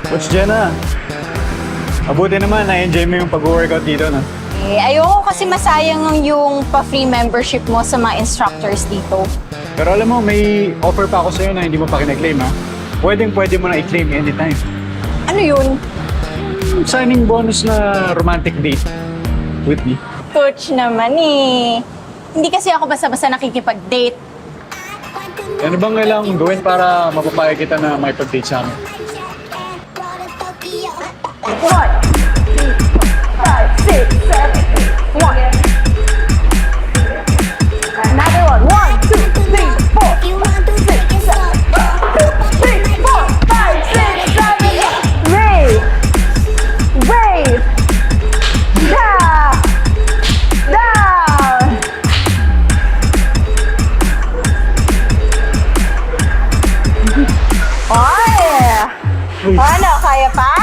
Coach Jenna, mabuti naman na-enjoy mo yung pag-workout dito, no? Eh, ayoko kasi masayang yung pa-free membership mo sa mga instructors dito. Pero alam mo, may offer pa ako sa'yo na hindi mo pa kina-claim, ha? Pwede mo na i-claim anytime. Ano yun? Signing bonus na romantic date with me. Coach naman eh. Hindi kasi ako basta-basta nakikipag-date. Ano bang kailangan gawin para mapapayag kita na may pag-date sa amin? 1, 2, 5, 6, 7, 1. Another one. 1, 2, 3, 4, 6, 7, 4, 5, 6, 7, 8. Wave! Wave! Down! Down! Oy! Ano, kaya pa?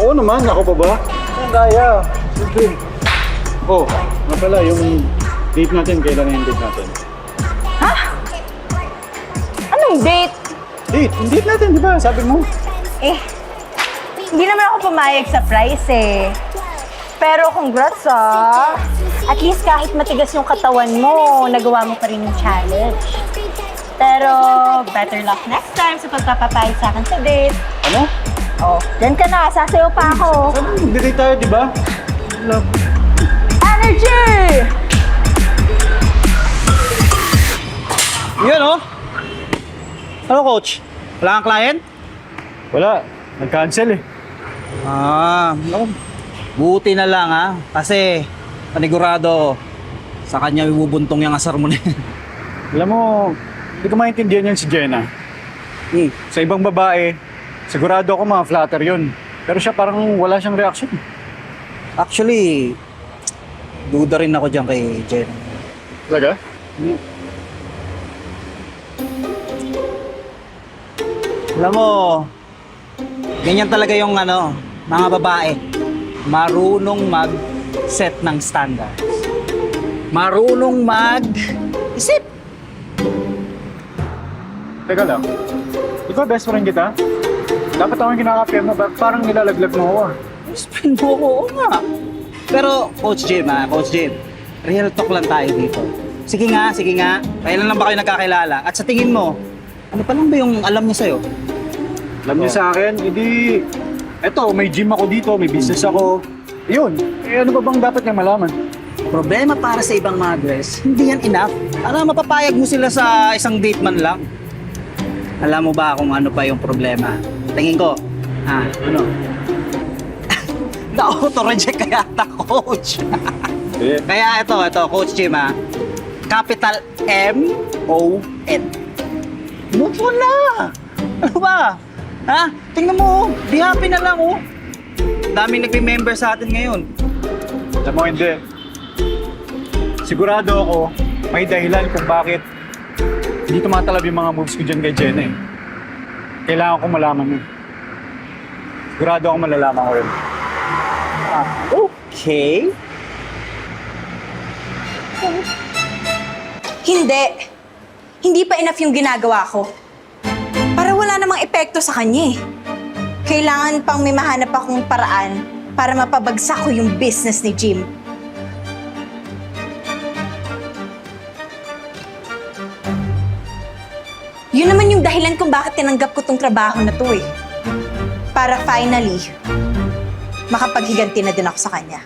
Oo naman, ako pa ba? Ang kaya. Sige. Oh, nga pala, yung date natin, kailan na yung date natin? Ha? Anong date? Yung date natin, di ba? Sabi mo. Eh, hindi naman ako pumayag sa price eh. Pero congrats ah. At least kahit matigas yung katawan mo, nagawa mo pa rin yung challenge. Pero better luck next time sa pagpapapayag sa akin sa date. Ano? Oh, dyan ka na. Sasayaw pa ako. Sabi mo, mag-date tayo, di ba? Love. Energy! Yun, oh. Ano, coach? Wala kang client? Wala, nag-cancel eh. Naku, buti na lang, ha? Kasi, panigurado, sa kanya ibubuntong yung asar mo na yun. Alam mo, hindi ko maintindihan yan si Jenna. Sa ibang babae, sigurado ako mga flatter yun. Pero siya parang wala siyang reaction. Actually, duda rin ako dyan kay Jen. Talaga? Alam mo, ganyan talaga yung mga babae. Marunong mag-set ng standards. Marunong mag-isip. Teka lang, di ba best friend kita? Dapat ako yung kinakapiyan mo, parang nilalaglag mo ako. Spin mo ko, oo nga. Pero, Coach Jim, Coach Jim, real talk lang tayo dito. Sige nga. Kailan lang ba kayo nagkakilala? At sa tingin mo, ano pa lang ba yung alam niya sa'yo? Alam niyo sa akin, edi, eto, may gym ako dito, may business ako. Yun, ano ba bang dapat niya malaman? Problema para sa ibang mothers, hindi yan enough. Para mapapayag mo sila sa isang date man lang. Alam mo ba kung ano pa yung problema? Tingin ko, ano? Na-auto-reject kaya ata, coach. Kaya ito, Coach Jim, capital M-O-N. Move on na! Ano ba? Tingnan mo, be happy na lang, oh. Daming nagme-member sa atin ngayon. Alam mo, hindi. Sigurado ako, may dahilan kung bakit hindi tumatalab yung mga moves ko dyan kay Jenna eh. Kailangan ko malaman yun. Sigurado ako malalaman ko yun. Okay. Hindi. Hindi pa enough yung ginagawa ko. Para wala namang epekto sa kanya eh. Kailangan pang may mahanap akong paraan para mapabagsak ko yung business ni Jim. Yun naman yung dahilan kung bakit tinanggap ko tong trabaho na to eh. Para finally, makapaghiganti na din ako sa kanya.